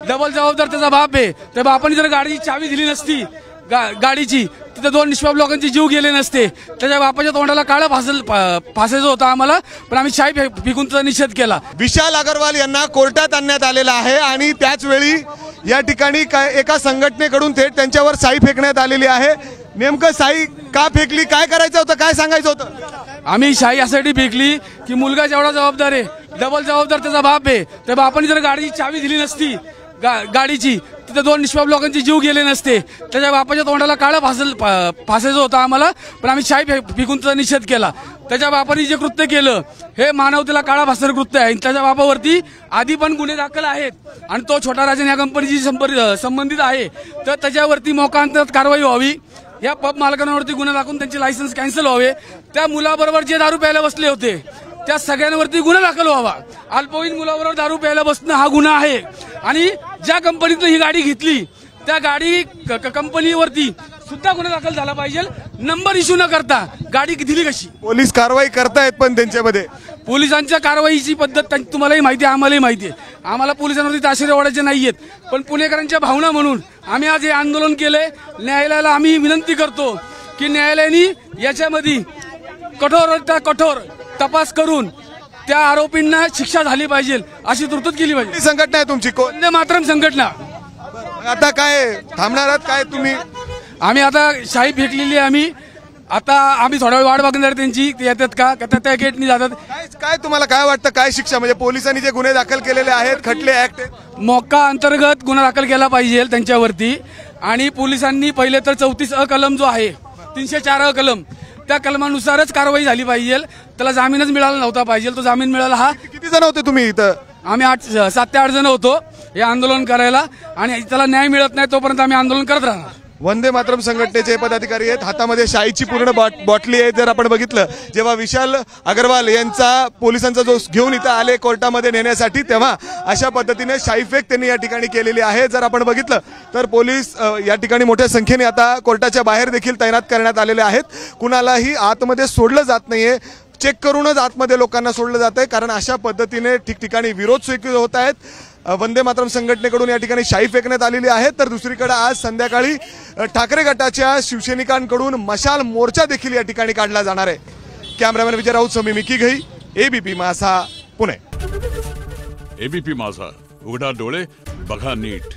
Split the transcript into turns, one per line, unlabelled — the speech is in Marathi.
डबल जबाबदार त्याचा बाप आहे। त्या बापाने जर गाडीची चावी दिली नसती गाडीची तिथे 2 निष्पाप लोकांचे जीव गेले नसते। त्याच्या बापाच्या तोंडाला काळं फासायचं होतं आम्हाला, पण आम्ही शाई फेकून त्याचा निषेध केला।
विशाल अग्रवाल यांना कोर्टात आणण्यात आलेला आहे आणि त्याच वेळी या ठिकाणी एका संघटनेकडून थेट त्यांच्यावर साई फेकण्यात आलेली आहे। नेमकं साई का फेकली, काय करायचं होतं, काय सांगायचं होतं?
आम्ही शाई यासाठी फेकली की मुलगा जेवढा जबाबदार आहे डबल जबाबदार त्याचा बाप आहे। त्या बापाने जर गाडीची चावी दिली नसती गाडीची तिथे 2 निष्पाप लोकांचे जीव गेले नसते। त्याच्या बापाच्या तोंडाला काळं फासायचं होतं आम्हाला, पण आम्ही शाई फेकून त्याचा निषेध केला। त्याच्या बापाने जे कृत्य केलं हे मानवतेला काळा फासणारं कृत्य आहे। त्याच्या बापावरती आधी पण गुन्हे दाखल आहेत आणि तो छोटा राजन या कंपनीची संबंधित आहे, तर त्याच्यावरती मोकांतरात कारवाई व्हावी। या पब मालकांवरती गुन्हा दाखवून त्यांचे लायसन्स कॅन्सल व्हावे। त्या मुलाबरोबर जे दारू प्यायला बसले होते त्या सगळ्यांवरती गुन्हा दाखल व्हावा। अल्पवयीन मुलाबरोबर दारू प्यायला बसणं हा गुन्हा आहे आणि ज्या कंपनीतून ही गाडी घेतली त्या गाडी कंपनीवरती सुद्धा गुन्हा दाखल झाला पाहिजे। नंबर इश्यू न करता गाडी दिली कशी?
पोलीस कारवाई करतायत, पण त्यांच्यामध्ये
पोलिसांच्या कारवाईची पद्धत तुम्हालाही माहिती आहे, आम्हालाही माहिती आहे। आम्हाला पोलिसांवरती ताशेरे ओढायचे नाहीयेत, पण पुणेकरांच्या भावना म्हणून आम्ही आज हे आंदोलन केले। न्यायालयाला आम्ही विनंती करतो की न्यायालयाने याच्यामध्ये कठोर तपास करून त्या आरोपींना शिक्षा झाली पाहिजे, अशी तरतूद केली पाहिजे।
संघटना आहे तुमची
वंदे मातरम संघटना।
आता काय थांबणार आहात काय तुम्ही?
आम्ही आता शाई फेकलेली आहे। आम्ही थोडा वेळ वाट बघणार त्यांची, येतात का त्या गेटनी जातात।
काय तुम्हाला काय वाटतं, काय शिक्षा म्हणजे पोलिसांनी जे गुन्हे दाखल केलेले आहेत खटले ऍक्ट
मोक्का अंतर्गत गुन्हा दाखल केला पाहिजे त्यांच्यावरती। आणि पोलिसांनी पहिले तर 34 अ कलम जो आहे 304 अ कलम त्या कलमानुसारच कारवाई झाली पाहिजे। त्याला जामीनच मिळाला नव्हता पाहिजे, तो जामीन मिळाला। हा
किती जण होते तुम्ही इथं?
आम्ही 7 ते 8 जण होतो हे आंदोलन करायला, आणि त्याला न्याय मिळत नाही तोपर्यंत आम्ही आंदोलन करत राहणार।
वंदे मातरम संघटनेचे पदाधिकारी आहेत, हातामध्ये शाईची पूर्ण बॉटली आहे। जर आपण बघितलं जेव्हा विशाल अग्रवाल यांचा पोलिसांचा जो घेऊन इथं आले कोर्टामध्ये नेण्यासाठी, तेव्हा अशा पद्धतीने शाईफेक त्यांनी या ठिकाणी केलेली आहे। जर आपण बघितलं तर पोलीस या ठिकाणी मोठ्या संख्येने आता कोर्टाच्या बाहेर देखील तैनात करण्यात आलेले आहेत। कुणालाही आतमध्ये सोडलं जात नाहीये, चेक करूनच आतमध्ये लोकांना सोडलं जात आहे, कारण अशा पद्धतीने ठिकठिकाणी विरोध सुरू होत आहेत। वंदे मातरम संघटनेकडून या ठिकाणी शाई फेकण्यात आलेली आहे। तर दुसरीकडे आज संध्याकाळी ठाकरे गटाच्या शिवसैनिकांकडून मशाल मोर्चा देखील या ठिकाणी काढला जाणार आहे। कॅमेरामॅन विजय राऊत समी मिकी घई, एबीपी माझा, पुणे।
एबीपी माझा, उघडा डोळे बघा नीट।